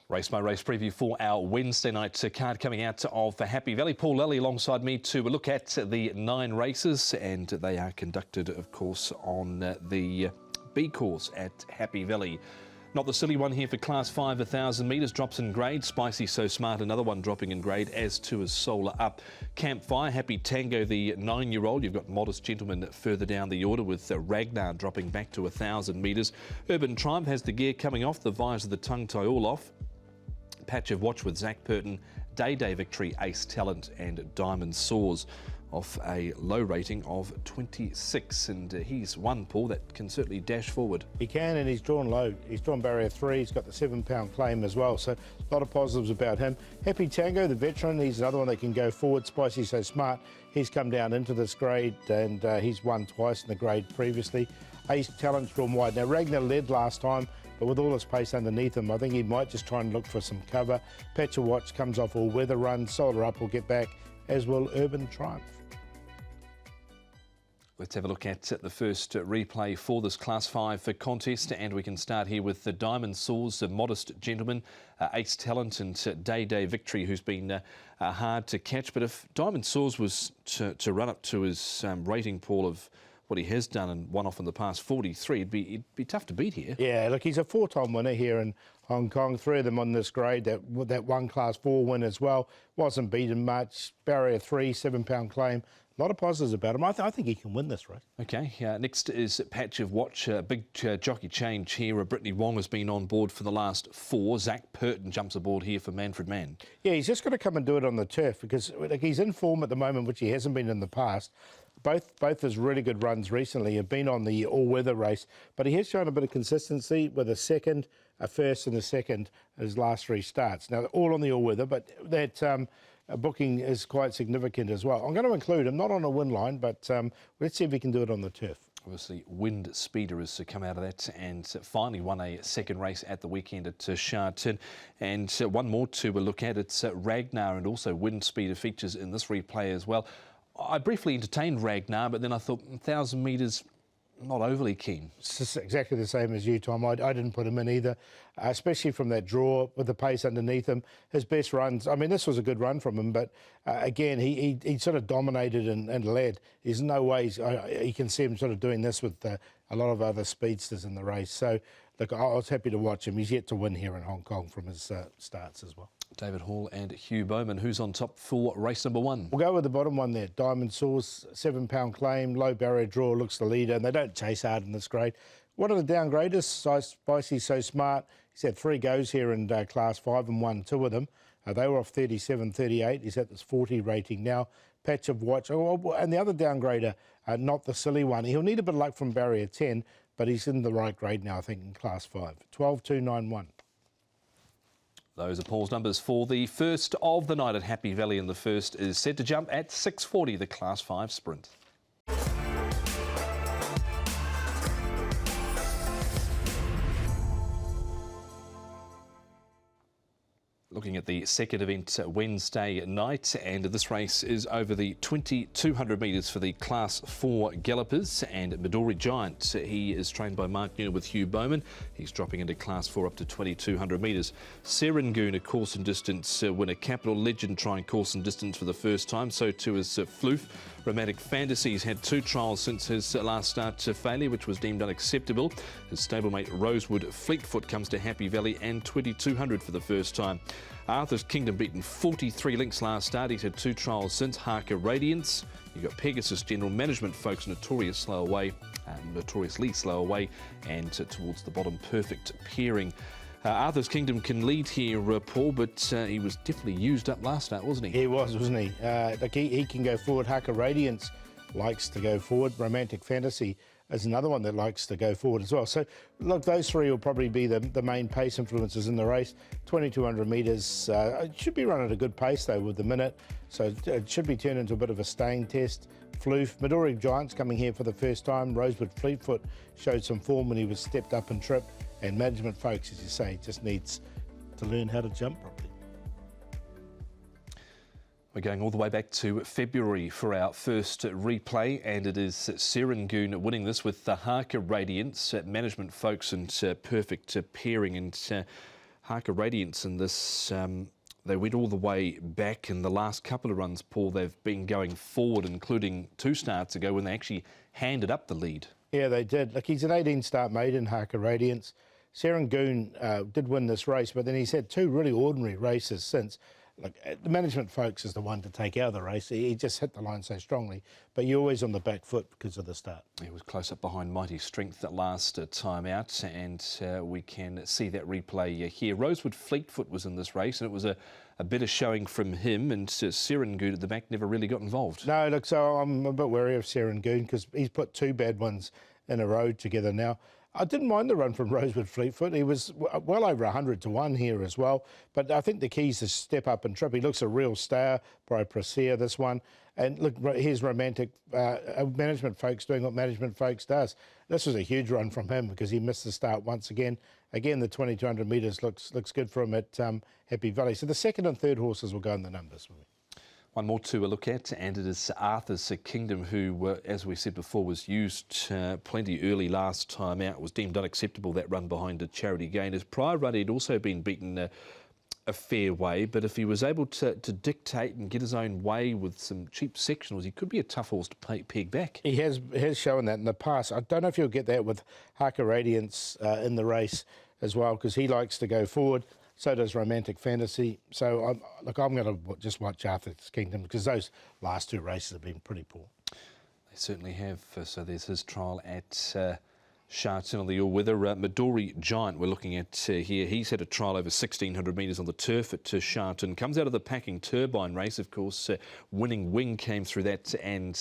Race by race preview for our Wednesday night card coming out of Happy Valley. Paul Lally alongside me to look at the 9 races, and they are conducted, of course, on the B course at Happy Valley. Not the silly one here for Class 5, 1,000 metres, drops in grade. Spicy So Smart, another one dropping in grade, as too is Solar Up. Campfire, Happy Tango, the 9-year-old. You've got Modest Gentleman further down the order with Ragnar dropping back to 1,000 metres. Urban Triumph has the gear coming off, the visor of the tongue tie all off. Patch of Watch with Zach Purton, Day Victory, Ace Talent and Diamond Soars off a low rating of 26, and he's one, Paul, that can certainly dash forward. He can, and he's drawn low. He's drawn barrier 3, he's got the 7-pound claim as well, so a lot of positives about him. Happy Tango, the veteran, he's another one that can go forward. Spicy So Smart, he's come down into this grade, and he's won twice in the grade previously. Ace Talent's drawn wide. Now, Ragnar led last time, but with all this pace underneath him, I think he might just try and look for some cover. Patch of Watch comes off all weather run. Solar Up will get back, as will Urban Triumph. Let's have a look at the first replay for this Class 5 contest, and we can start here with the Diamond Soars, Modest Gentleman, Ace Talent and Day Victory, who's been hard to catch. But if Diamond Soars was to run up to his rating, Paul, of what he has done and won off in the past 43, it'd be tough to beat here. Yeah, look, he's a 4-time winner here in Hong Kong. 3 of them on this grade. That one Class 4 win as well. Wasn't beaten much. Barrier 3, 7-pound claim. A lot of positives about him. I think he can win this race. Okay, next is Patch of Watch. Big jockey change here. Brittany Wong has been on board for the last 4. Zach Purton jumps aboard here for Manfred Mann. Yeah, he's just got to come and do it on the turf because he's in form at the moment, which he hasn't been in the past. Both his really good runs recently have been on the all-weather race, but he has shown a bit of consistency with a second, a first and a second in his last 3 starts. Now, all on the all-weather, but that booking is quite significant as well. I'm going to include him, not on a win line, but let's see if he can do it on the turf. Obviously, Wind Speeder has come out of that and finally won a second race at the weekend at Sha Tin. And one more to look at, it's Ragnar, and also Wind Speeder features in this replay as well. I briefly entertained Ragnar, but then I thought 1,000 metres, not overly keen. It's exactly the same as you, Tom. I didn't put him in either, especially from that draw with the pace underneath him. His best runs, I mean, this was a good run from him, but again, he sort of dominated and led. There's no way he can see him sort of doing this with a lot of other speedsters in the race. So, look, I was happy to watch him. He's yet to win here in Hong Kong from his starts as well. David Hall and Hugh Bowman, who's on top for race number 1? We'll go with the bottom one there. Diamond Source, 7-pound claim, low barrier draw, looks the leader, and they don't chase hard in this grade. One of the downgraders, Spicy So Smart, he's had 3 goes here in Class 5 and won 2 of them. They were off 37, 38. He's at this 40 rating now. Patch of Watch, and the other downgrader, not the silly one. He'll need a bit of luck from barrier 10, but he's in the right grade now, I think, in Class 5. 12-2-9-1. Those are Paul's numbers for the first of the night at Happy Valley, and the first is set to jump at 6:40, the Class 5 sprint. Looking at the second event Wednesday night, and this race is over the 2,200 metres for the Class 4 Gallopers, and Midori Giant, he is trained by Mark Newell with Hugh Bowman. He's dropping into Class 4 up to 2,200 metres. Serangoon, a course and distance winner. Capital Legend trying course and distance for the first time, so too is Floof. Romantic Fantasies had 2 trials since his last start to failure, which was deemed unacceptable. His stablemate Rosewood Fleetfoot comes to Happy Valley and 2,200 for the first time. Arthur's Kingdom beaten 43 links last start. He's had 2 trials since. Harker Radiance. You've got Pegasus General Management folks notoriously slow away, and towards the bottom, Perfect Pairing. Arthur's Kingdom can lead here, Paul, but he was definitely used up last start, wasn't he? He was, wasn't he? Like he can go forward. Harker Radiance likes to go forward. Romantic Fantasy is another one that likes to go forward as well. So, look, those 3 will probably be the main pace influences in the race. 2,200 metres. It should be run at a good pace, though, with the minute. So it should be turned into a bit of a staying test. Floof. Midori Giant's coming here for the first time. Rosewood Fleetfoot showed some form when he was stepped up and tripped. And Management folks, as you say, just needs to learn how to jump properly. We're going all the way back to February for our first replay, and it is Serangoon winning this with the Harker Radiance, Management folks and Perfect Pairing. And Harker Radiance in this, they went all the way back in the last couple of runs, Paul. They've been going forward, including 2 starts ago when they actually handed up the lead. Yeah, they did. Look, he's an 18-start maiden, Harker Radiance. Serangoon did win this race, but then he's had 2 really ordinary races since. Look, the management folks is the one to take out of the race. He just hit the line so strongly, but you're always on the back foot because of the start. He was close up behind Mighty Strength that last time out, and we can see that replay here. Rosewood Fleetfoot was in this race, and it was a better showing from him, and Serangoon at the back never really got involved. No, look, so I'm a bit wary of Serangoon because he's put 2 bad ones in a row together now. I didn't mind the run from Rosewood Fleetfoot. He was well over 100 to 1 here as well. But I think the key is to step up and trip. He looks a real star by Presea, this one. And look, here's Romantic. Management folks doing what management folks does. This was a huge run from him because he missed the start once again. Again, the 2200 metres looks good for him at Happy Valley. So the second and third horses will go in the numbers for me. One more to look at, and it is Arthur's Kingdom, who, as we said before, was used plenty early last time out. It was deemed unacceptable, that run behind a Charity Gain. His prior run, he'd also been beaten a fair way, but if he was able to dictate and get his own way with some cheap sectionals, he could be a tough horse to peg back. He has shown that in the past. I don't know if you'll get that with Harker Radiance in the race as well, because he likes to go forward. So does Romantic Fantasy. So, I'm going to just watch Arthur's Kingdom because those last 2 races have been pretty poor. They certainly have. So there's his trial at Sharton on the all-weather. Midori Giant we're looking at here. He's had a trial over 1,600 metres on the turf at Sharton. Comes out of the Packing Turbine race, of course. Winning Wing came through that and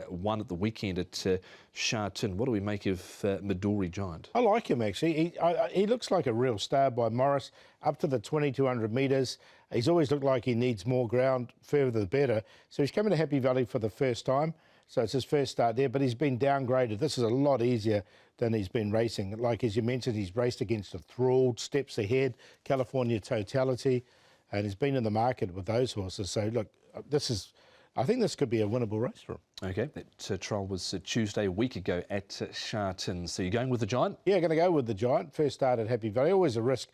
won at the weekend at Sharton. What do we make of Midori Giant? I like him, actually. He looks like a real star by Morris. Up to the 2,200 metres. He's always looked like he needs more ground, further the better. So he's coming to Happy Valley for the first time. So it's his first start there, but he's been downgraded. This is a lot easier than he's been racing. Like, as you mentioned, he's raced against the Thralled, Steps Ahead, California Totality, and he's been in the market with those horses. So, look, I think this could be a winnable race for him. Okay, that trial was Tuesday, a week ago at Sharton. So you're going with the Giant? Yeah, going to go with the Giant. First start at Happy Valley. Always a risk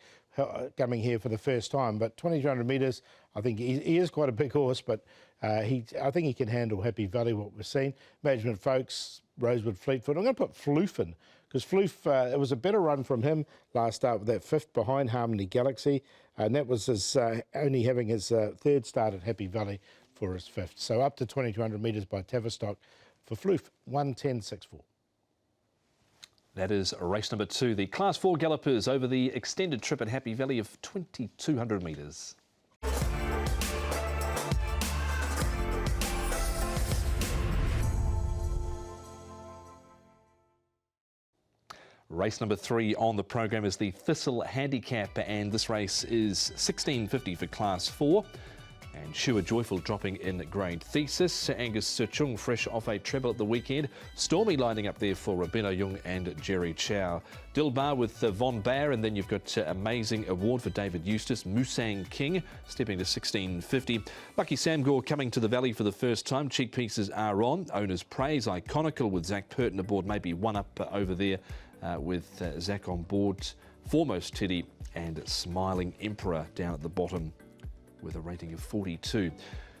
coming here for the first time, but 2,200 metres, I think he is quite a big horse, but I think he can handle Happy Valley, what we've seen. Management folks, Rosewood Fleetfoot. I'm going to put Floof in, because Floof, it was a better run from him last start with that 5th behind Harmony Galaxy, and that was his only having his 3rd start at Happy Valley for his 5th. So up to 2,200 metres by Tavistock for Floof, 1:10.64. That is race number 2, the Class 4 Gallopers over the extended trip at Happy Valley of 2,200 metres. Race number 3 on the program is the Thistle Handicap, and this race is 16.50 for Class 4. And Shua Joyful dropping in grade Thesis. Angus Chung fresh off a treble at the weekend. Stormy lining up there for Benno Jung and Jerry Chow. Dilbar with Von Baer, and then you've got Amazing Award for David Eustace. Musang King stepping to 16.50. Lucky Sam Gore coming to the Valley for the first time. Cheek pieces are on. Owner's Praise, Iconical with Zach Purton aboard, maybe one up over there with Zach on board. Foremost Teddy and Smiling Emperor down at the bottom with a rating of 42.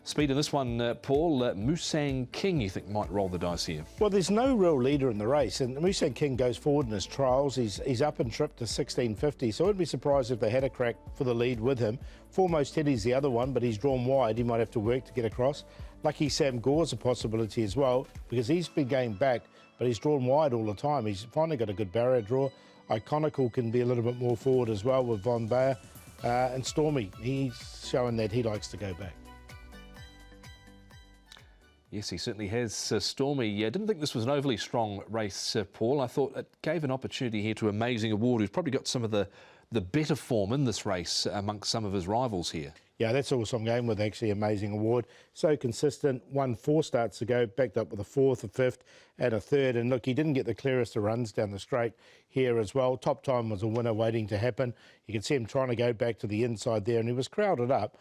Speed in this one, Paul. Musang King, you think, might roll the dice here? Well, there's no real leader in the race, and Musang King goes forward in his trials. He's up and tripped to 16.50, so I wouldn't be surprised if they had a crack for the lead with him. Foremost Teddy's the other one, but he's drawn wide. He might have to work to get across. Lucky Sam Gore's a possibility as well, because he's been going back, but he's drawn wide all the time. He's finally got a good barrier draw. Iconical can be a little bit more forward as well with Von Baer. And Stormy, he's showing that he likes to go back. Yes, he certainly has. Stormy, didn't think this was an overly strong race, Paul. I thought it gave an opportunity here to Amazing Award, who's probably got some of the better form in this race amongst some of his rivals here. Yeah, that's also I'm going with, actually. Amazing Award. So consistent, won 4 starts ago, backed up with a 4th, a 5th and a 3rd. And look, he didn't get the clearest of runs down the straight here as well. Top time was a winner waiting to happen. You can see him trying to go back to the inside there, and he was crowded up.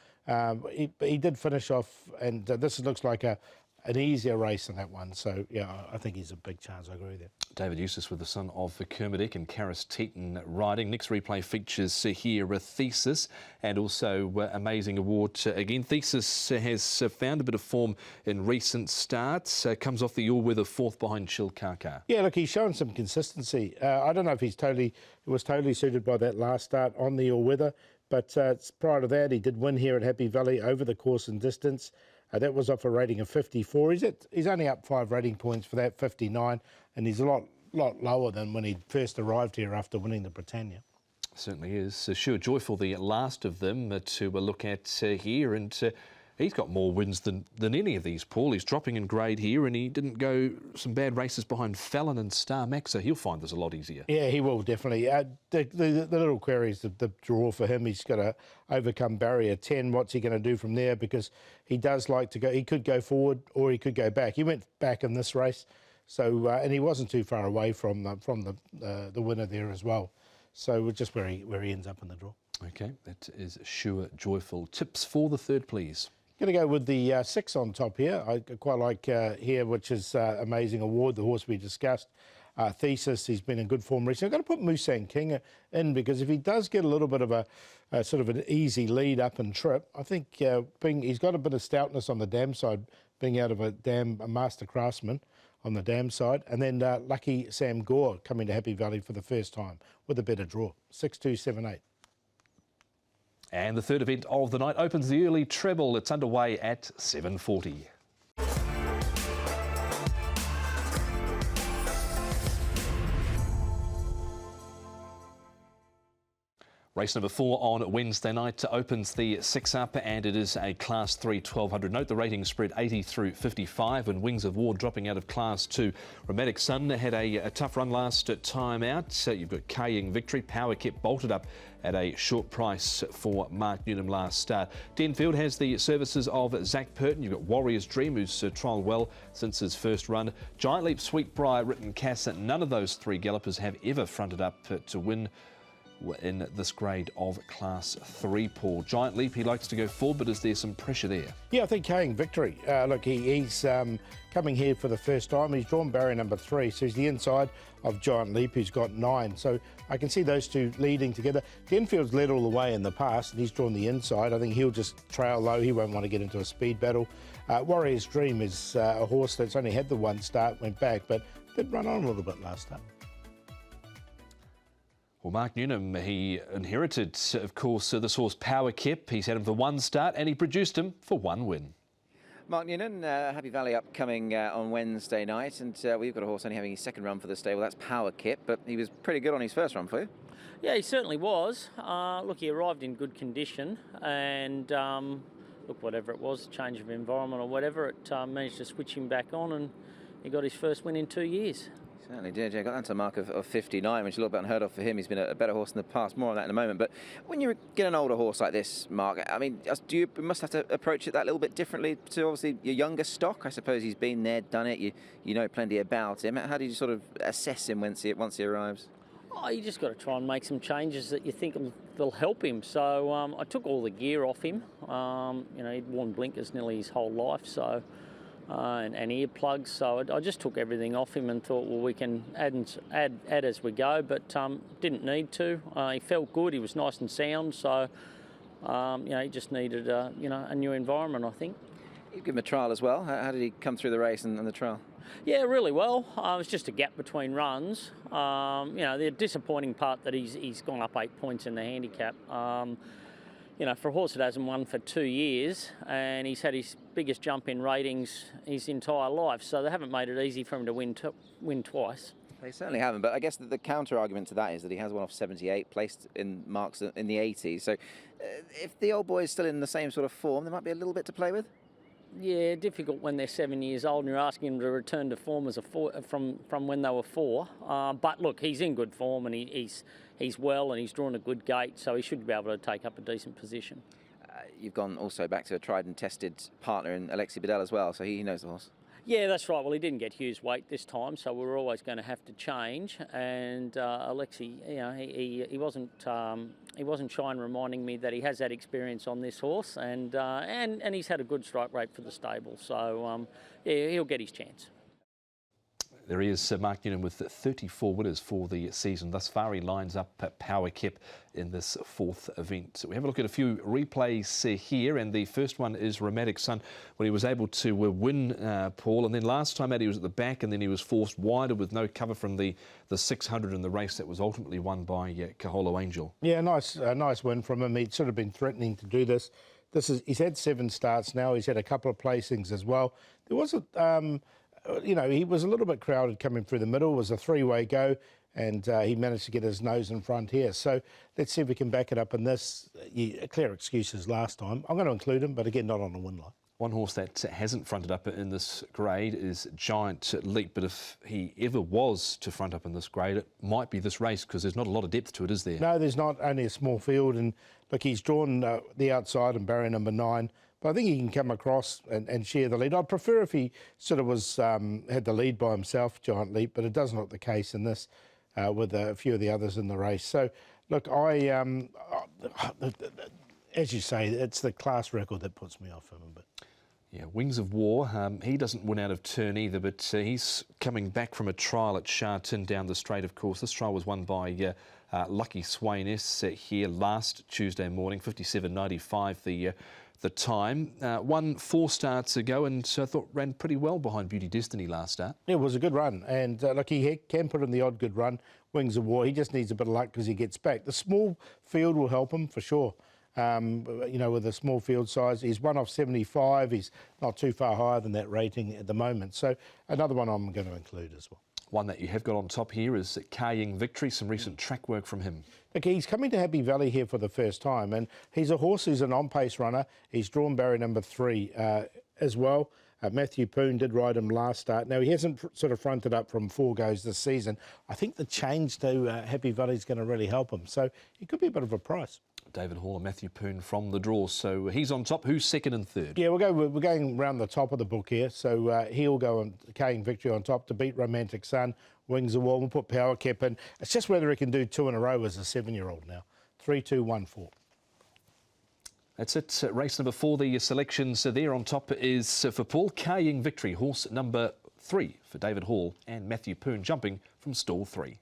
He did finish off, and this looks like a an easier race than that one. So, yeah, I think he's a big chance. I agree with you. David Eustace with the son of Kermadec and Karis Teton riding. Next replay features here a Thesis and also Amazing Award again. Thesis has found a bit of form in recent starts. Comes off the all-weather fourth behind Chilkaka. Yeah, look, he's shown some consistency. I don't know if he was totally suited by that last start on the all-weather, but prior to that, he did win here at Happy Valley over the course and distance. That was off a rating of 54. He's only up 5 rating points for that, 59, and he's a lot lower than when he first arrived here after winning the Britannia. Certainly is. Sure Joyful, the last of them to look at here, and he's got more wins than any of these, Paul. He's dropping in grade here, and he didn't go some bad races behind Fallon and Star Max, so he'll find this a lot easier. Yeah, he will, definitely. The little query is the draw for him. He's got to overcome barrier 10. What's he going to do from there? Because he does like to go. He could go forward or he could go back. He went back in this race, so and he wasn't too far away from the winner there as well. So just where he ends up in the draw. Okay, that is Sure Joyful. Tips for the third, please. Going to go with the 6 on top here. I quite like here, which is Amazing Award, the horse we discussed. Thesis, he's been in good form recently. I've got to put Musang King in because if he does get a little bit of a sort of an easy lead up and trip, I think he's got a bit of stoutness on the dam side, being out of a master craftsman on the dam side. And then Lucky Sam Gore coming to Happy Valley for the first time with a better draw, 6, 2, 7, 8. And the third event of the night opens the early treble. It's underway at 7:40. Race number 4 on Wednesday night opens the 6 up, and it is a Class 3 1200. Note the rating spread 80 through 55, and Wings of War dropping out of Class 2. Romantic Sun had a tough run last time out. You've got Kaying Victory. Power kept bolted up at a short price for Mark Newnham last start. Denfield has the services of Zach Purton. You've got Warrior's Dream, who's trialled well since his first run. Giant Leap, Sweetbriar, Written Casa. None of those 3 gallopers have ever fronted up to win in this grade of Class 3, Paul. Giant Leap, he likes to go forward, but is there some pressure there? Yeah, I think Kaying Victory. Look, he's coming here for the first time. He's drawn barrier number 3, so he's the inside of Giant Leap, who's got 9. So I can see those two leading together. Denfield's led all the way in the past, and he's drawn the inside. I think he'll just trail low. He won't want to get into a speed battle. Warrior's Dream is a horse that's only had the 1 start, went back, but did run on a little bit last time. Well, Mark Newnham, he inherited, of course, this horse Power Kip. He's had him for 1 start, and he produced him for 1 win. Mark Newnham, Happy Valley upcoming on Wednesday night, and we've got a horse only having his 2nd run for the stable. That's Power Kip, but he was pretty good on his 1st run for you. Yeah, he certainly was. Look, he arrived in good condition, and look, whatever it was, change of environment or whatever, it managed to switch him back on, and he got his first win in 2 years. Certainly did, yeah. Got that to a mark of 59, which is a little bit unheard of for him. He's been a better horse in the past. More on that in a moment. But when you get an older horse like this, Mark, I mean, you must have to approach it that little bit differently to obviously your younger stock. I suppose he's been there, done it. You know plenty about him. How do you sort of assess him once he arrives? Oh, you just got to try and make some changes that you think will help him. So I took all the gear off him. You know, he'd worn blinkers nearly his whole life, so. And earplugs, so I just took everything off him and thought, well, we can add as we go, but didn't need to. He felt good, he was nice and sound, so you know, he just needed a new environment, I think. You give him a trial as well. How did he come through the race and the trial? Yeah, really well. It was just a gap between runs. You know, the disappointing part that he's gone up 8 points in the handicap. You know, for a horse that hasn't won for 2 years, and he's had his biggest jump in ratings his entire life, so they haven't made it easy for him to win twice. They certainly haven't, but I guess the counter argument to that is that he has one off 78, placed in marks in the 80s. So if the old boy is still in the same sort of form, there might be a little bit to play with. Yeah, difficult when they're 7 years old and you're asking him to return to form as from when they were 4. But look, he's in good form and he's well and he's drawn a good gate, so he should be able to take up a decent position. You've gone also back to a tried and tested partner in Alexi Bedell as well, so he knows the horse. Yeah, that's right. Well, he didn't get Hughes' weight this time, so we were always going to have to change. And Alexi, you know, he wasn't shy in reminding me that he has that experience on this horse, and he's had a good strike rate for the stable. So yeah, he'll get his chance. There is Mark Newman with 34 winners for the season. Thus far, he lines up Power Kip in this fourth event. So we have a look at a few replays here, and the first one is Romantic Sun, when he was able to win, Paul, and then last time out he was at the back, and then he was forced wider with no cover from the 600 in the race that was ultimately won by Kaholo Angel. Yeah, nice win from him. He'd sort of been threatening to do this. He's had 7 starts now. He's had a couple of placings as well. There was you know, he was a little bit crowded coming through the middle. It was a 3-way go, and he managed to get his nose in front here. So let's see if we can back it up in this. Clear excuses last time. I'm going to include him, but again, not on a win line. One horse that hasn't fronted up in this grade is Giant Leap, but if he ever was to front up in this grade, it might be this race, because there's not a lot of depth to it, is there? No, there's not. Only a small field, and look, he's drawn the outside and barrier number 9. But I think he can come across and share the lead. I'd prefer if he sort of was had the lead by himself, Giant Leap, but it doesn't look the case in this with a few of the others in the race. So, look, as you say, it's the class record that puts me off him a bit. Yeah, Wings of War, he doesn't win out of turn either, but he's coming back from a trial at Sha Tin down the straight, of course. This trial was won by Lucky Swainess here last Tuesday morning, 57.95 the time. Won 4 starts ago, and I thought ran pretty well behind Beauty Destiny last start. Yeah, it was a good run, and look, he can put in the odd good run. Wings of War, he just needs a bit of luck because he gets back. The small field will help him for sure. You know, with a small field size, he's 1 off 75. He's not too far higher than that rating at the moment. So another one I'm going to include as well. One that you have got on top here is Kaying Victory, some recent track work from him. Okay, he's coming to Happy Valley here for the first time, and he's a horse who's an on-pace runner. He's drawn barrier number 3 as well. Matthew Poon did ride him last start. Now, he hasn't sort of fronted up from 4 goes this season. I think the change to Happy Valley is going to really help him. So he could be a bit of a price. David Hall and Matthew Poon from the draw. So he's on top. Who's second and third? Yeah, we're going around the top of the book here. So he'll go on Kaying Victory on top to beat Romantic Sun, Wings of War. We'll put Power Kip in. It's just whether he can do 2 in a row as a 7-year-old now. 3, 2, 1, 4. That's it. Race number 4, the selections there on top is for Paul, Kaying Victory, horse number 3 for David Hall, and Matthew Poon jumping from stall 3.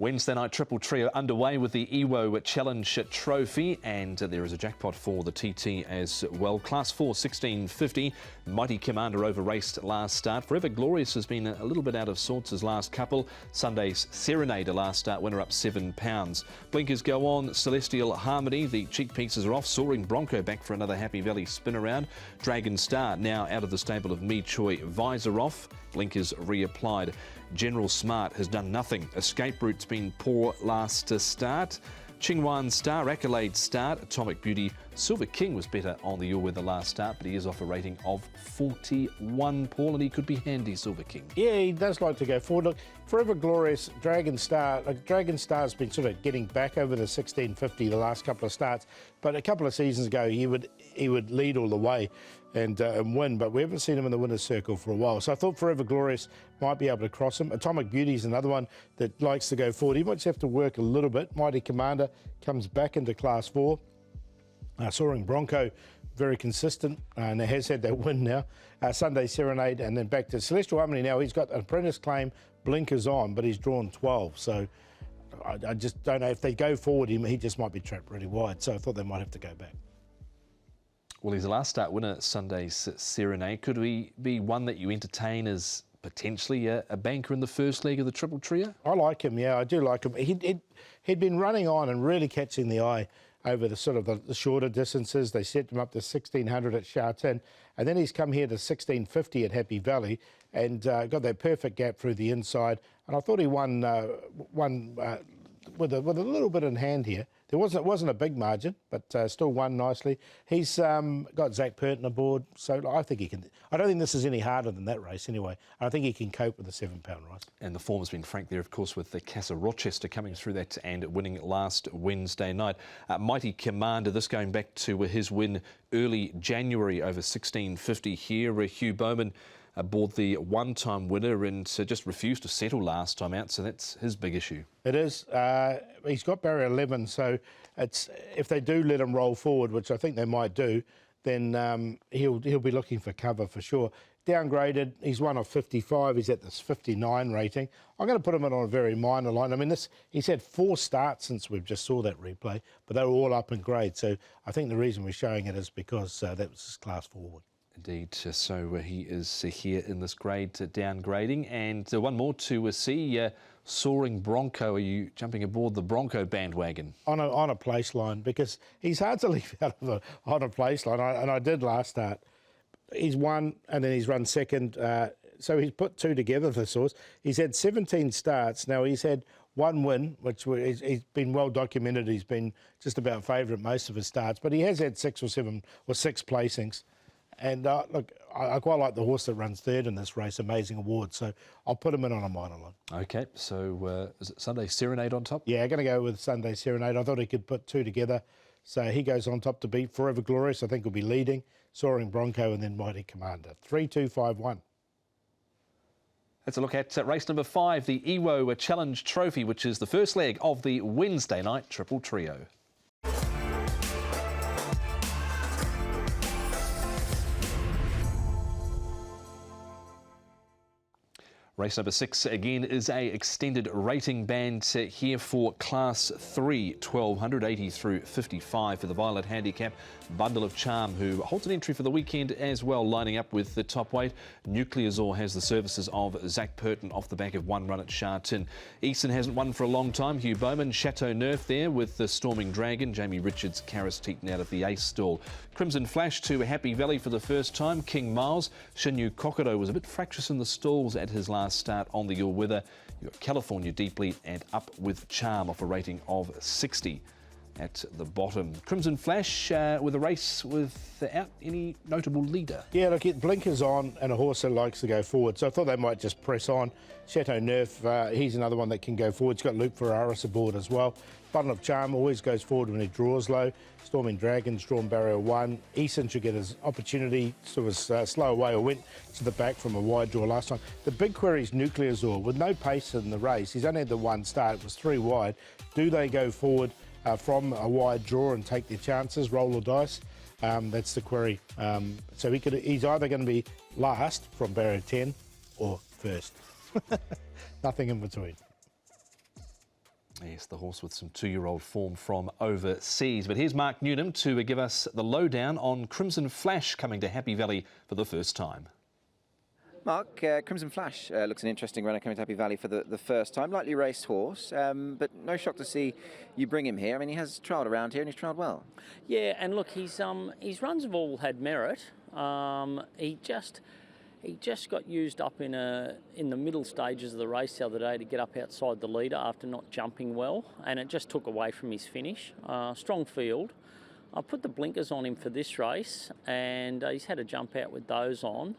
Wednesday night triple trio underway with the Ewo Challenge Trophy, and there is a jackpot for the TT as well. Class 4, 1650. Mighty Commander over raced last start. Forever Glorious has been a little bit out of sorts his last couple. Sunday's Serenade, a last start winner, up £7. Blinkers go on. Celestial Harmony, the cheek pieces are off. Soaring Bronco back for another Happy Valley spin around. Dragon Star now out of the stable of Me Choi. Visor off. Blinkers reapplied. General Smart has done nothing. Escape Route's been poor last start. Chingwan Star, Accolade start. Atomic Beauty, Silver King was better on the all-weather last start, but he is off a rating of 41, Paul, and he could be handy, Silver King. Yeah, he does like to go forward. Look, Forever Glorious, Dragon Star. Dragon Star's been sort of getting back over the 1650 the last couple of starts, but a couple of seasons ago he would lead all the way and win, but we haven't seen him in the winner's circle for a while. So I thought Forever Glorious might be able to cross him. Atomic Beauty is another one that likes to go forward. He might just have to work a little bit. Mighty Commander comes back into Class 4. Soaring Bronco, very consistent, and has had that win now. Sunday Serenade, and then back to Celestial Harmony now. He's got an apprentice claim, blinkers on, but he's drawn 12. So I just don't know if they go forward, he just might be trapped really wide. So I thought they might have to go back. Well, he's a last start winner at Sunday's Serenade. Could he be one that you entertain as potentially a banker in the first leg of the triple trio? I like him, yeah, I do like him. He'd been running on and really catching the eye over the sort of the shorter distances. They set him up to 1600 at Sha Tin, and then he's come here to 1650 at Happy Valley and got that perfect gap through the inside. And I thought he won with a little bit in hand here There wasn't a big margin, but still won nicely. He's got Zach Purton aboard, so I think he can. I don't think this is any harder than that race anyway. I think he can cope with the 7 pound race. And the form has been frank there, of course, with the Casa Rochester coming through that and winning last Wednesday night. Mighty Commander, this going back to his win early January over 1650 here. Hugh Bowman aboard the one-time winner and just refused to settle last time out, so that's his big issue. It is. He's got barrier 11, so it's if they do let him roll forward, which I think they might do, then he'll be looking for cover for sure. Downgraded, he's one of 55. He's at this 59 rating. I'm going to put him in on a very minor line. I mean, he's had 4 starts since we've just saw that replay, but they were all up in grade. So I think the reason we're showing it is because that was his class forward. Indeed, so he is here in this grade downgrading. And one more to see, Soaring Bronco. Are you jumping aboard the Bronco bandwagon? On a place line, because he's hard to leave out of on a place line, and I did last start. He's won, and then he's run second. So he's put 2 together, the source. He's had 17 starts. Now, he's had 1 win, which he's been well documented. He's been just about favourite most of his starts, but he has had 6 or 7 or 6 placings. And look, I quite like the horse that runs third in this race, Amazing Award. So I'll put him in on a minor line. Okay, so is it Sunday Serenade on top? Yeah, I'm going to go with Sunday Serenade. I thought he could put 2 together. So he goes on top to beat Forever Glorious. I think he'll be leading. Soaring Bronco and then Mighty Commander. 3, 2, 5, 1. Let's a look at race number 5, the Ewo Challenge Trophy, which is the first leg of the Wednesday night Triple Trio. Race number 6 again is a extended rating band here for Class 3, 1280 through 55 for the Violet Handicap. Bundle of Charm, who holds an entry for the weekend as well, lining up with the top weight. Nucleazor has the services of Zach Purton off the back of 1 run at Sharton. Easton hasn't won for a long time. Hugh Bowman, Chateau Neuf there with the Storming Dragon. Jamie Richards, Karis Teaton out of the Ace stall. Crimson Flash to Happy Valley for the first time. King Miles, Shinyu Kokoro was a bit fractious in the stalls at his last start on the All Weather. You've got California Deeply and Up with Charm off a rating of 60 at the bottom. Crimson Flash with a race without any notable leader. Yeah, look, it blinkers on and a horse that likes to go forward, so I thought they might just press on. Chateau Neuf, he's another one that can go forward. He's got Luke Ferraris aboard as well. Bundle of Charm always goes forward when he draws low. Storming Dragon's drawn barrier 1. Easton should get his opportunity, sort of slow away or went to the back from a wide draw last time. The big query is Nucleazor. With no pace in the race, he's only had the 1 start, it was 3 wide. Do they go forward from a wide draw and take their chances, roll the dice? That's the query. So he's either going to be last from barrier 10 or first. Nothing in between. Yes, the horse with some 2-year-old form from overseas. But here's Mark Newnham to give us the lowdown on Crimson Flash coming to Happy Valley for the first time. Mark, Crimson Flash looks an interesting runner coming to Happy Valley for the first time. Lightly raced horse, but no shock to see you bring him here. I mean, he has trialled around here and he's trialled well. Yeah, and look, his runs have all had merit. He just got used up in the middle stages of the race the other day to get up outside the leader after not jumping well, and it just took away from his finish. Strong field. I put the blinkers on him for this race, and he's had a jump out with those on.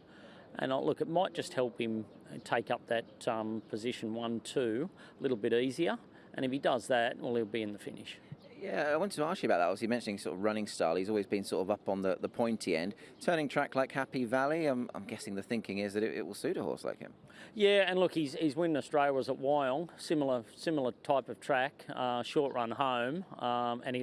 And look, it might just help him take up that position 1-2 a little bit easier. And if he does that, well, he'll be in the finish. Yeah, I wanted to ask you about that. Obviously, mentioning sort of running style, he's always been sort of up on the pointy end. Turning track like Happy Valley, I'm guessing the thinking is that it will suit a horse like him. Yeah, and look, his win in Australia was at Wyong, similar type of track, short run home, and he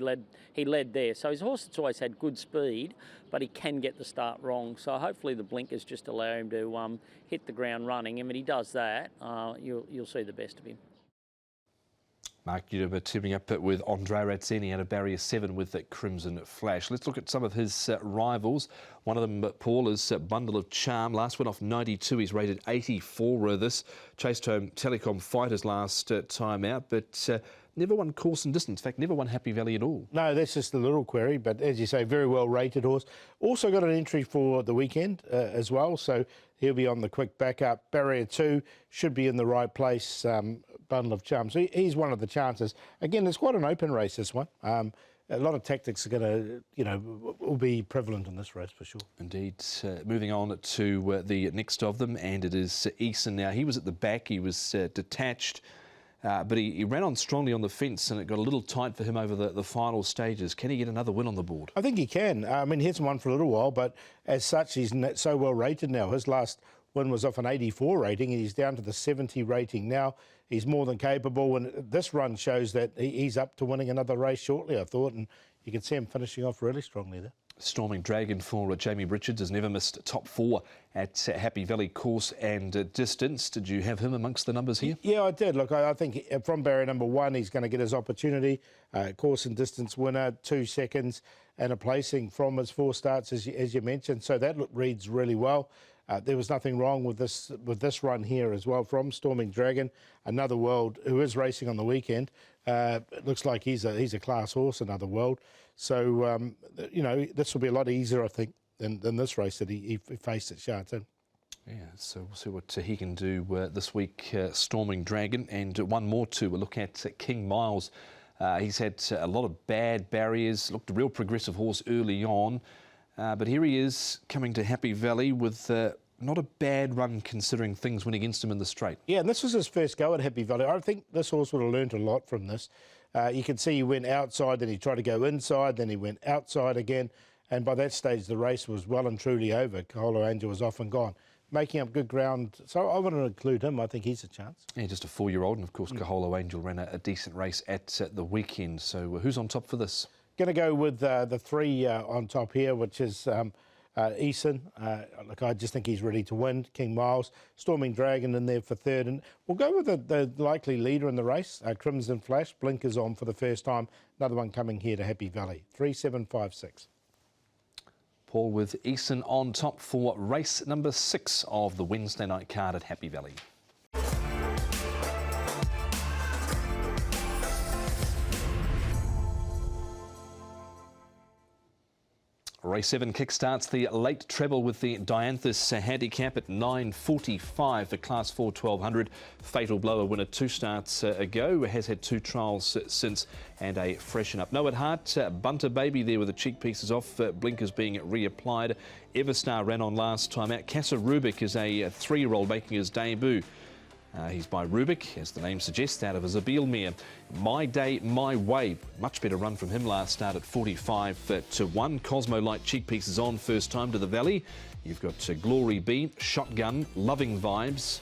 led there. So his horse that's always had good speed, but he can get the start wrong. So hopefully the blinkers just allow him to hit the ground running, and when he does that, you'll see the best of him. Mark Newnham teaming up with Andre Razzini out of barrier 7 with that Crimson Flash. Let's look at some of his rivals. One of them, Paul, is Bundle of Charm. Last one off 92. He's rated 84 this. Chased home Telecom Fighters last time out, but never won course and distance. In fact, never won Happy Valley at all. No, that's just a little query, but as you say, very well rated horse. Also got an entry for the weekend as well, so he'll be on the quick backup. Barrier 2 should be in the right place. bundle of charms. So he's one of the chances. Again, it's quite an open race, this one. A lot of tactics are going to, will be prevalent in this race for sure. Indeed. Moving on to the next of them, and it is Eason. Now, he was at the back. He was detached, but he ran on strongly on the fence, and it got a little tight for him over the final stages. Can he get another win on the board? I think he can. I mean, he hasn't won for a little while, but as such, he's so well rated now. His last win was off an 84 rating, and he's down to the 70 rating now. He's more than capable, and this run shows that he's up to winning another race shortly, I thought, and you can see him finishing off really strongly there. Storming Dragon for Jamie Richards has never missed top 4 at Happy Valley course and distance. Did you have him amongst the numbers here? Yeah, I did. Look, I think from barrier number 1, he's going to get his opportunity. Course and distance winner, 2 seconds, and a placing from his 4 starts, as you mentioned. So that reads really well. There was nothing wrong with this run here as well from Storming Dragon, another world who is racing on the weekend. It looks like he's a class horse, another world. So this will be a lot easier, I think, than this race that he faced at Sharton. Yeah, so we'll see what he can do this week, Storming Dragon. And one more to look at, King Miles. He's had a lot of bad barriers, looked a real progressive horse early on. But here he is coming to Happy Valley with not a bad run considering things went against him in the straight. Yeah, and this was his first go at Happy Valley. I think this horse would have learnt a lot from this. You can see he went outside, then he tried to go inside, then he went outside again. And by that stage, the race was well and truly over. Kaholo Angel was off and gone, making up good ground. So I want to include him. I think he's a chance. Yeah, just a 4-year-old. And, of course, Kaholo Angel ran a decent race at the weekend. So who's on top for this? Going to go with the 3 on top here, which is Eason. Look, I just think he's ready to win. King Miles, Storming Dragon in there for 3rd. And we'll go with the likely leader in the race, Crimson Flash. Blinkers on for the first time. Another one coming here to Happy Valley. 3-7-5-6. Paul with Eason on top for race number 6 of the Wednesday night card at Happy Valley. Race 7 kickstarts the late treble with the Dianthus handicap at 9.45 for Class 4 1200. Fatal Blower winner 2 starts ago, has had 2 trials since and a freshen up. No at heart, Bunter Baby there with the cheek pieces off, blinkers being reapplied. Everstar ran on last time out. Casa Rubik is a 3-year-old making his debut. He's by Rubik, as the name suggests, out of a Zabeel mare. My Day, My Way. Much better run from him last start at 45-1. Cosmo Light cheek pieces on first time to the Valley. You've got Glory B, Shotgun, Loving Vibes.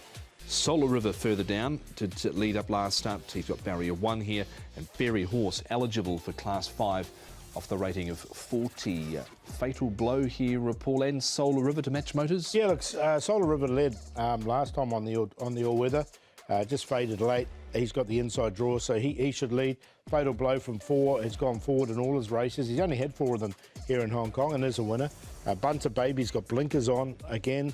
Solar River further down to lead up last start. He's got barrier 1 here. And Fairy Horse eligible for Class 5 off the rating of 40. Fatal Blow here, Paul, and Solar River to match motors. Yeah, look, Solar River led last time on the all-weather. Just faded late. He's got the inside draw, so he should lead. Fatal Blow from 4 has gone forward in all his races. He's only had 4 of them here in Hong Kong and is a winner. Bunter Baby's got blinkers on again.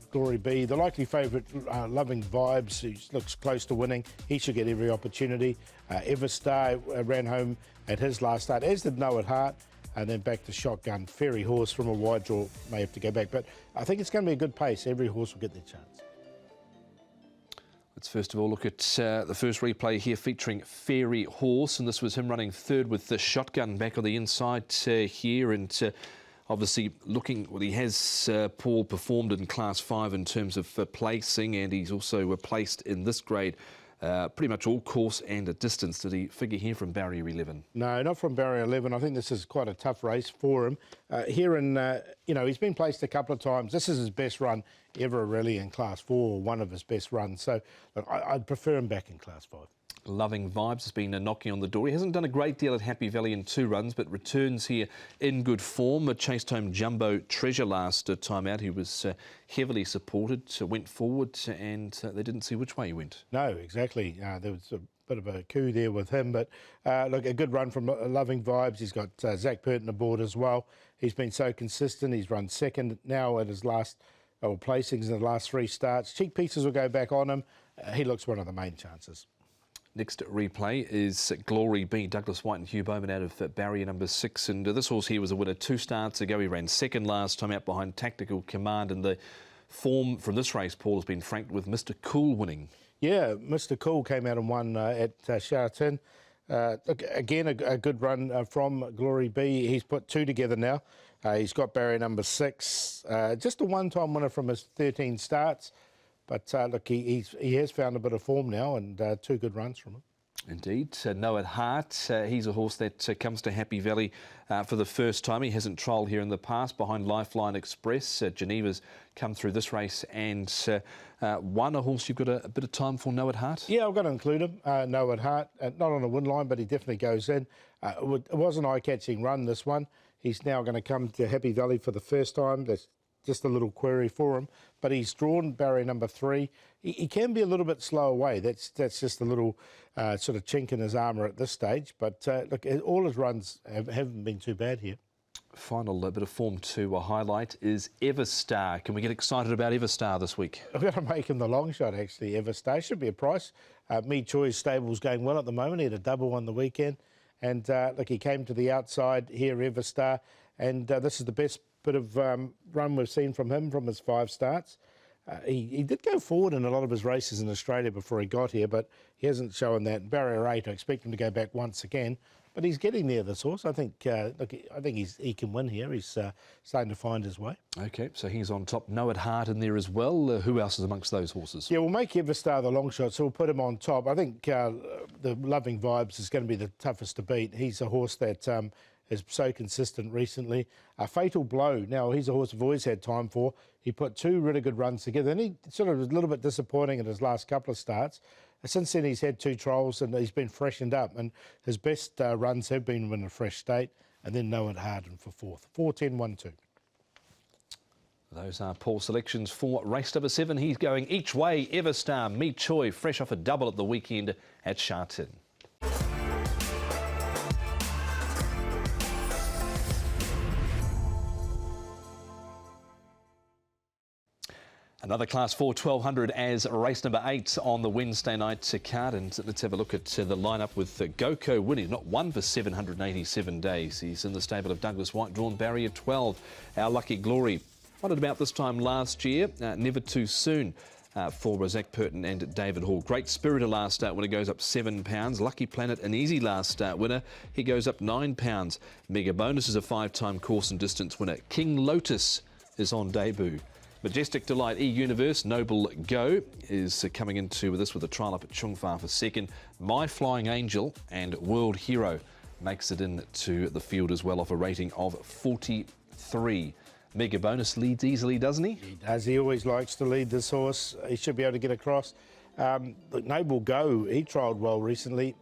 Glory B, the likely favourite, Loving Vibes, who looks close to winning. He should get every opportunity. Everstar ran home at his last start, as did No at Heart, and then back to Shotgun. Fairy Horse from a wide draw may have to go back, but I think it's going to be a good pace. Every horse will get their chance. Let's first of all look at the first replay here featuring Fairy Horse, and this was him running 3rd with the Shotgun back on the inside here, and obviously looking, well, he has, Paul, performed in Class 5 in terms of placing, and he's also placed in this grade pretty much all course and a distance. Did he figure here from barrier 11? No, not from barrier 11. I think this is quite a tough race for him. Here in, he's been placed a couple of times. This is his best run ever really in Class 4, or one of his best runs. So look, I'd prefer him back in Class 5. Loving Vibes has been knocking on the door. He hasn't done a great deal at Happy Valley in 2 runs, but returns here in good form. Chased home Jumbo Treasure last time out. He was heavily supported, went forward, and they didn't see which way he went. No, exactly. There was a bit of a coup there with him, but look, a good run from Loving Vibes. He's got Zach Burton aboard as well. He's been so consistent. He's run 2nd now at his last placings in the last 3 starts. Cheek pieces will go back on him. He looks one of the main chances. Next replay is Glory B, Douglas White and Hugh Bowman out of barrier number 6. And this horse here was a winner 2 starts ago. He ran 2nd last time out behind Tactical Command. And the form from this race, Paul, has been franked with Mr. Cool winning. Yeah, Mr. Cool came out and won at Sharton. Again, a good run from Glory B. He's put 2 together now. He's got barrier number 6. Just a one-time winner from his 13 starts. But look, he has found a bit of form now, and 2 good runs from him. Indeed. Know It Heart. He's a horse that comes to Happy Valley for the first time. He hasn't trialled here in the past behind Lifeline Express. Geneva's come through this race and won. A horse you've got a bit of time for, Know It Heart? Yeah, I've got to include him. Know It Heart. Not on the win line, but he definitely goes in. It was an eye-catching run, this one. He's now going to come to Happy Valley for the first time. That's just a little query for him. But he's drawn barrier number 3. He can be a little bit slow away. That's just a little sort of chink in his armour at this stage. But look, all his runs haven't been too bad here. Final bit of form to highlight is Everstar. Can we get excited about Everstar this week? I've got to make him the long shot, actually. Everstar should be a price. Me Choi's stable's going well at the moment. He had a double on the weekend. And look, he came to the outside here, Everstar. And this is the best bit of run we've seen from him from his 5 starts. He did go forward in a lot of his races in Australia before he got here, but he hasn't shown that. Barrier 8, I expect him to go back once again, but he's getting there, this horse. I think he can win here. He's starting to find his way. OK, so he's on top. Know It Heart in there as well. Who else is amongst those horses? Yeah, we'll make Everstar the long shot, so we'll put him on top. I think the Loving Vibes is going to be the toughest to beat. He's a horse that is so consistent recently. A Fatal Blow, now he's a horse I've always had time for. He put 2 really good runs together, and he sort of was a little bit disappointing in his last couple of starts. Since then, he's had 2 trials and he's been freshened up, and his best runs have been in a fresh state, and then Know It Hard and for 4th. 4-10-1-2. Those are Paul's selections for race number 7. He's going each way. Everstar, Me Choi, fresh off a double at the weekend at Sharton. Another Class 4 1200 as race number 8 on the Wednesday night card. And let's have a look at the lineup with Goko winning. Not won for 787 days. He's in the stable of Douglas White, drawn barrier 12. Our Lucky Glory won it about this time last year. Never Too Soon for Zach Purton and David Hall. Great Spirit, a last start winner, goes up £7. Lucky Planet, an easy last start winner. He goes up £9. Mega Bonus is a 5-time course and distance winner. King Lotus is on debut. Majestic Delight, E-Universe, Noble Go is coming into this with a trial up at Chungfa for 2nd. My Flying Angel and World Hero makes it into the field as well off a rating of 43. Mega Bonus leads easily, doesn't he? He does. He always likes to lead this horse. He should be able to get across. Look, Noble Go, he trialled well recently.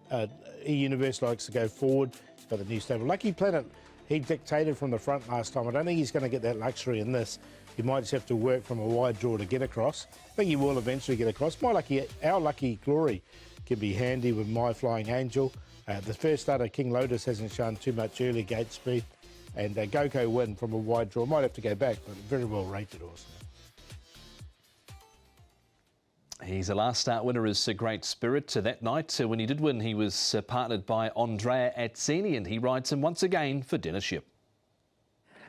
E-Universe likes to go forward. He's got the new stable. Lucky Planet, he dictated from the front last time. I don't think he's going to get that luxury in this. He might just have to work from a wide draw to get across. I think he will eventually get across. Our Lucky Glory can be handy with My Flying Angel. The first starter, King Lotus, hasn't shown too much early gate speed. And Goko win from a wide draw. Might have to go back, but very well rated horse. He's a last start winner as Great Spirit. That night, when he did win, he was partnered by Andrea Atzeni, and he rides him once again for Dinnership.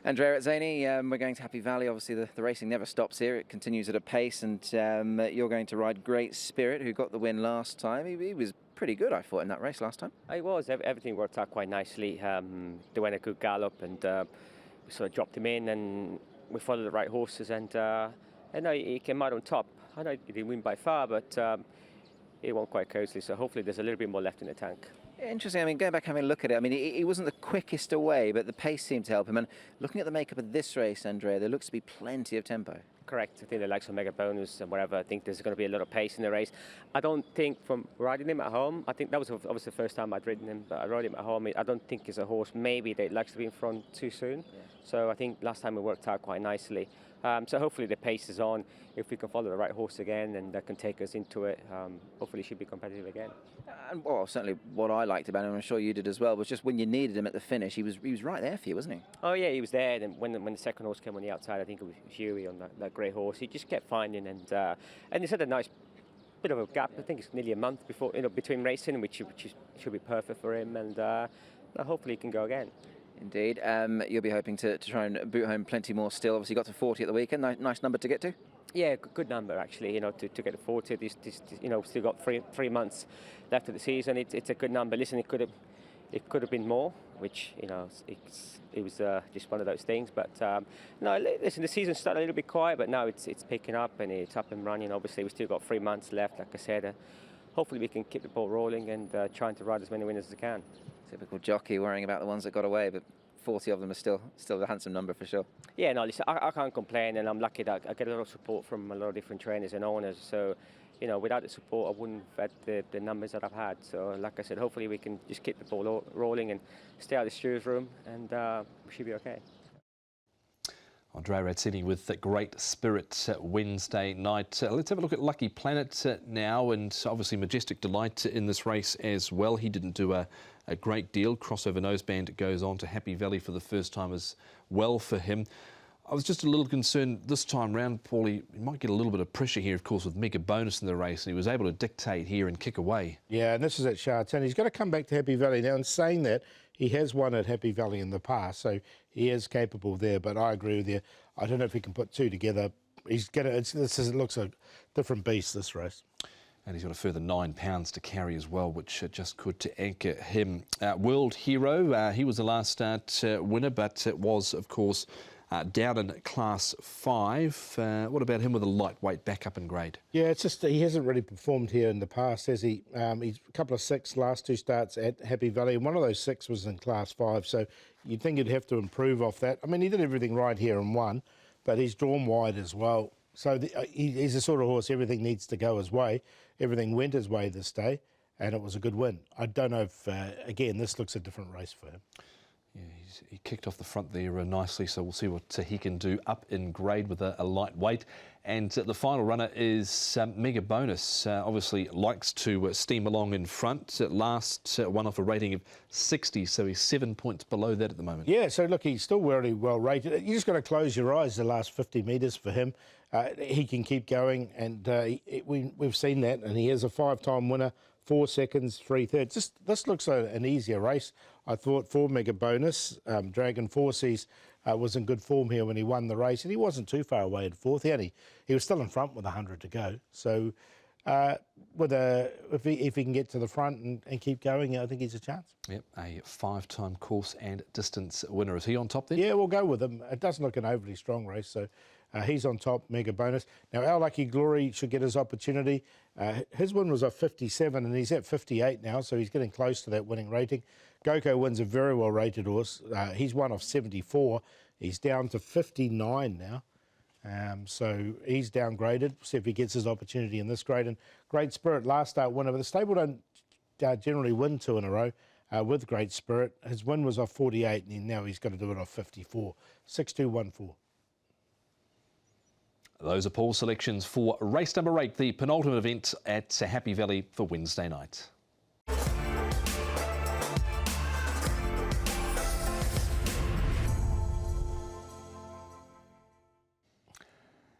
Andrea Atzeni, we're going to Happy Valley. Obviously, the racing never stops here. It continues at a pace, and you're going to ride Great Spirit, who got the win last time. He was pretty good, I thought, in that race last time. It was. Everything worked out quite nicely. They went a good gallop, and we sort of dropped him in, and we followed the right horses, and I know he came out on top. I know he didn't win by far, but he won quite closely, so hopefully there's a little bit more left in the tank. Interesting. I mean, going back having a look at it, I mean, he wasn't the quickest away, but the pace seemed to help him. And looking at the makeup of this race, Andrea, there looks to be plenty of tempo. Correct. I think they like some Mega Bonus and whatever. I think there's going to be a lot of pace in the race. I don't think from riding him at home, I think that was obviously the first time I'd ridden him, but I rode him at home. I don't think he's a horse maybe that likes to be in front too soon. Yeah. So I think last time it worked out quite nicely. So hopefully the pace is on. If we can follow the right horse again and that can take us into it, hopefully he should be competitive again. And well, certainly what I liked about him, I'm sure you did as well, was just when you needed him at the finish, he was right there for you, wasn't he? Oh yeah, he was there. And when the second horse came on the outside, I think it was Huey on that great horse. He just kept finding, and he's had a nice bit of a gap. I think it's nearly a month before, between racing, which should be perfect for him, and hopefully he can go again. Indeed. You'll be hoping to try and boot home plenty more still. Obviously got to 40 at the weekend. Nice number to get to. Yeah, good number actually. To get 40. This still got three months left of the season. It's a good number. Listen, it could have been more, which it was just one of those things. But no, listen, the season started a little bit quiet, but now it's picking up and it's up and running. Obviously, we still got 3 months left. Like I said, hopefully we can keep the ball rolling and trying to ride as many winners as we can. Typical jockey worrying about the ones that got away, but 40 of them are still a handsome number for sure. Yeah, no, listen, I can't complain, and I'm lucky that I get a lot of support from a lot of different trainers and owners. So, without the support, I wouldn't have had the numbers that I've had. So, like I said, hopefully we can just keep the ball rolling and stay out of the stewards' room, and we should be okay. Andre Razzini with Great Spirit Wednesday night. Let's have a look at Lucky Planet now, and obviously Majestic Delight in this race as well. He didn't do a great deal. Crossover noseband goes on to Happy Valley for the first time as well for him. I was just a little concerned this time round, Paulie, he might get a little bit of pressure here, of course, with Mega Bonus in the race, and he was able to dictate here and kick away. Yeah, and this is at Sharton. He's got to come back to Happy Valley now. And saying that, he has won at Happy Valley in the past, so he is capable there. But I agree with you. I don't know if he can put two together. It looks a different beast, this race. And he's got a further £9 to carry as well, which just could to anchor him. World Hero, he was the last start winner, but it was, of course, down in Class 5. What about him with a lightweight back up in grade? Yeah, it's just he hasn't really performed here in the past, has he? He's a couple of 6 last 2 starts at Happy Valley, and one of those 6 was in Class 5, so you'd think he'd have to improve off that. I mean, he did everything right here and won, but he's drawn wide as well. So he's the sort of horse everything needs to go his way. Everything went his way this day, and it was a good win. I don't know if, again, this looks a different race for him. Yeah, he kicked off the front there nicely, so we'll see what he can do up in grade with a lightweight. And the final runner is Mega Bonus. Obviously likes to steam along in front. At last one off a rating of 60, so he's 7 points below that at the moment. Yeah, so look, he's still very well rated. You just got to close your eyes the last 50 metres for him. He can keep going, and we've seen that, and he is a 5-time winner, 4 seconds, 3/3. This looks an easier race, I thought, for Mega Bonus. Dragon Forces was in good form here when he won the race, and he wasn't too far away at 4th. He was still in front with 100 to go. So if he can get to the front and keep going, I think he's a chance. Yep, a 5-time course and distance winner. Is he on top then? Yeah, we'll go with him. It doesn't look an overly strong race, so he's on top, Mega Bonus. Now, Our Lucky Glory should get his opportunity. His win was off 57, and he's at 58 now, so he's getting close to that winning rating. Goko Win's a very well-rated horse. He's won off 74. He's down to 59 now. So he's downgraded. See if he gets his opportunity in this grade. And Great Spirit, last start winner, but the stable don't generally win 2 in a row with Great Spirit. His win was off 48, and now he's got to do it off 54. 6-2-1-4. Those are Paul's selections for race number 8, the penultimate event at Happy Valley for Wednesday night.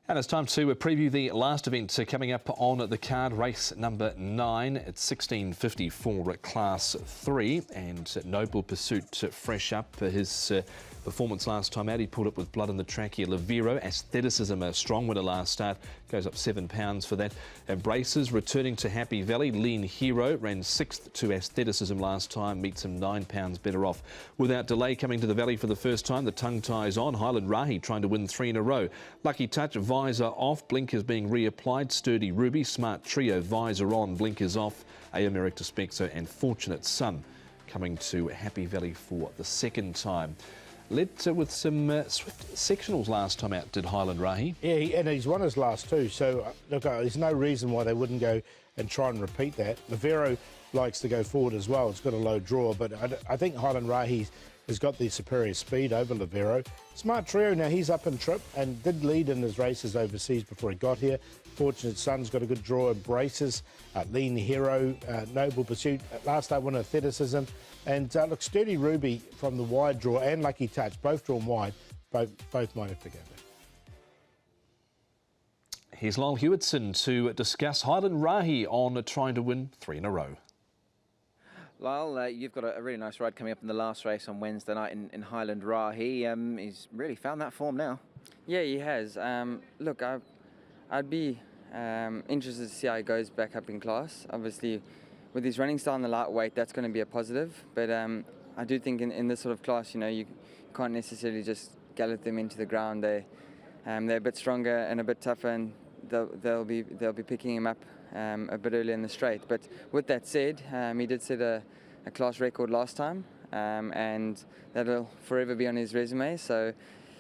And it's time to preview the last event coming up on the card, race number 9 at 16.50 for Class 3. And Noble Pursuit fresh up. His performance last time out, he pulled up with blood in the track here. Lavero, Aestheticism, a strong winner last start, goes up £7 for that. Embraces returning to Happy Valley. Lean Hero ran 6th to Aestheticism last time, meets him £9 better off. Without delay, coming to the Valley for the first time, the tongue ties on. Highland Rahi trying to win 3 in a row. Lucky Touch, visor off, blinkers being reapplied. Sturdy Ruby, Smart Trio, visor on, blinkers off. Aomeric Spexo and Fortunate Son coming to Happy Valley for the second time. Led with some swift sectionals last time out, did Highland Rahi. Yeah, and he's won his last 2, so look, there's no reason why they wouldn't go and try and repeat that. Lavero likes to go forward as well. It's got a low draw, but I think Highland Rahi has got the superior speed over Lavero. Smart Trio, now he's up in trip and did lead in his races overseas before he got here. Fortunate Son's got a good draw, Embraces, Lean Hero, Noble Pursuit, last start winner Aestheticism. And look, Sturdy Ruby from the wide draw and Lucky Touch, both drawn wide, both might have to go back. Here's Lyle Hewitson to discuss Highland Rahi on trying to win 3 in a row. Lyle, you've got a really nice ride coming up in the last race on Wednesday night in Highland Rahi. He's really found that form now. Yeah, he has. Look, I I'd be interested to see how he goes back up in class. Obviously, with his running style in the lightweight, that's going to be a positive. But I do think in this sort of class, you can't necessarily just gallop them into the ground. They're a bit stronger and a bit tougher, and they'll be picking him up a bit earlier in the straight. But with that said, he did set a class record last time, and that'll forever be on his resume. So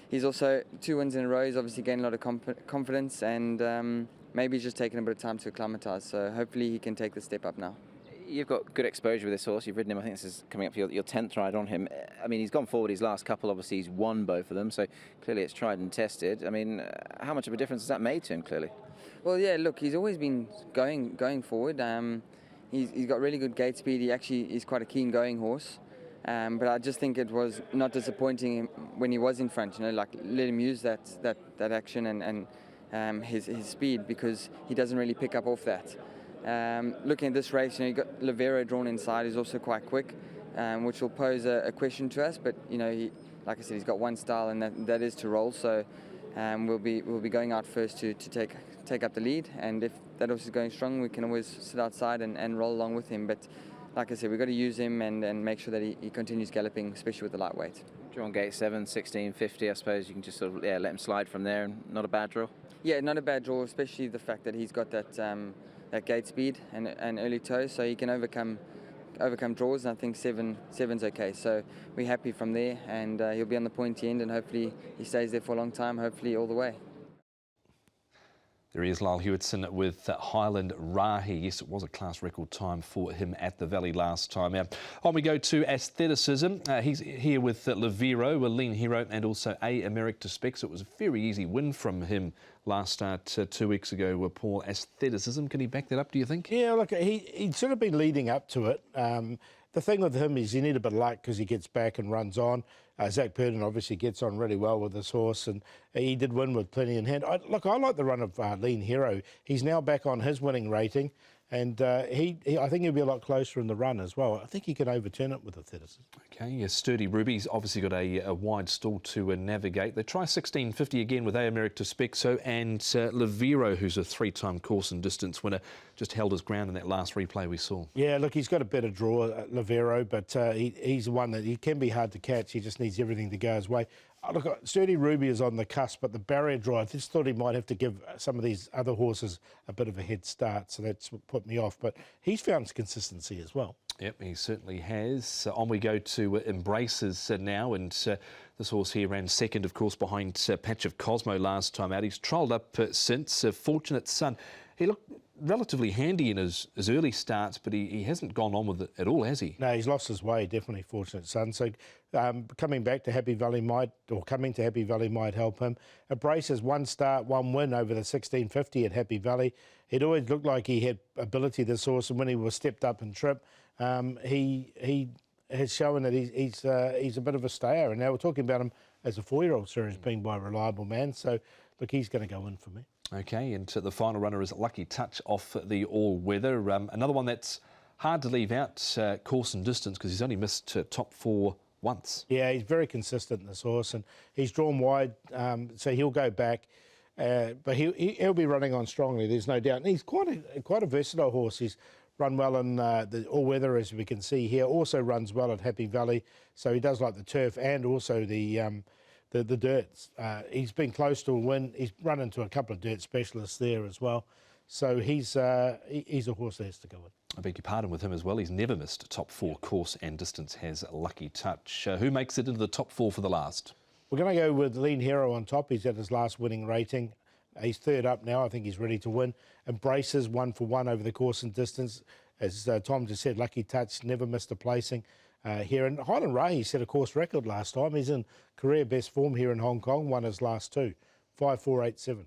he's also 2 wins in a row. He's obviously gained a lot of confidence, and maybe he's just taken a bit of time to acclimatise. So hopefully he can take the step up now. You've got good exposure with this horse. You've ridden him. I think this is coming up for your 10th ride on him. I mean, he's gone forward his last couple. Obviously, he's won both of them. So clearly it's tried and tested. I mean, how much of a difference has that made to him, clearly? Well, yeah, look, he's always been going forward. He's got really good gate speed. He actually is quite a keen going horse. But I just think it was not disappointing when he was in front. Like let him use that action and his speed, because he doesn't really pick up off that. Looking at this race, you got Livero drawn inside, who's also quite quick, which will pose a question to us. But like I said, he's got one style, and that is to roll. So we'll be going out first to take up the lead. And if that horse is going strong, we can always sit outside and roll along with him. But like I said, we've got to use him and make sure that he continues galloping, especially with the lightweight. Drawn gate 7, 16.50. I suppose you can just sort of let him slide from there, and not a bad draw. Yeah, not a bad draw, especially the fact that he's got that gate speed and early toes, so he can overcome draws. And I think seven's okay. So we're happy from there, and he'll be on the pointy end, and hopefully he stays there for a long time. Hopefully all the way. There he is, Lyle Hewitson with Highland Rahi. Yes, it was a class record time for him at the Valley last time. On we go to Aestheticism. He's here with Livero, a lean hero, and also A Emeritus Spec. So it was a very easy win from him last start 2 weeks ago. Paul, Aestheticism, can he back that up, do you think? Yeah, look, he'd sort of been leading up to it. The thing with him is you need a bit of luck because he gets back and runs on. Zach Purdon obviously gets on really well with this horse, and he did win with plenty in hand. I like the run of Lean Hero. He's now back on his winning rating, and I think he'll be a lot closer in the run as well. I think he can overturn it with Aestheticism. Okay, Sturdy Ruby's obviously got a wide stall to navigate. They try 16.50 again with A Emeritus Spexo, and Livero, who's a 3-time course and distance winner, just held his ground in that last replay we saw. Yeah, look, he's got a better draw, Livero, but he's one that he can be hard to catch. He just needs everything to go his way. Look, Sturdy Ruby is on the cusp, but the barrier draw, I just thought he might have to give some of these other horses a bit of a head start, so that's what put me off. But he's found consistency as well. Yep, he certainly has. On we go to Embraces now, and this horse here ran second, of course, behind Patch of Cosmo last time out. He's trolled up since. Fortunate Son. He looked relatively handy in his early starts, but he hasn't gone on with it at all, has he? No, he's lost his way, definitely, Fortunate Son. So coming to Happy Valley might help him. Embraces 1 start, 1 win over the 16.50 at Happy Valley. It always looked like he had ability, this horse, and when he was stepped up in trip, he has shown that he's a bit of a stayer. And now we're talking about him as a 4-year-old series being by a reliable man. So, look, he's going to go in for me. Okay, and the final runner is Lucky Touch off the all-weather. Another one that's hard to leave out, course and distance, because he's only missed top 4 once. Yeah, he's very consistent in this horse, and he's drawn wide, so he'll go back. But he'll be running on strongly, there's no doubt. And he's quite a versatile horse. He's run well in the all-weather, as we can see here. Also runs well at Happy Valley, so he does like the turf and also the dirts. He's been close to a win. He's run into a couple of dirt specialists there as well. So he's a horse that has to go in. I beg your pardon with him as well. He's never missed top 4 course and distance, has Lucky Touch. Who makes it into the top 4 for the last? We're going to go with Lean Hero on top. He's at his last winning rating. He's 3rd up now. I think he's ready to win. Embraces 1 for 1 over the course and distance. As Tom just said, Lucky Touch never missed a placing. Here. And Highland Rahi set a course record last time. He's in career best form here in Hong Kong, won his last 2, 5-4-8-7.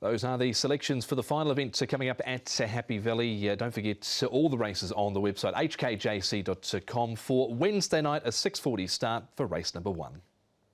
Those are the selections for the final event coming up at Happy Valley. Don't forget all the races on the website, hkjc.com, for Wednesday night, a 6:40 start for race number 1.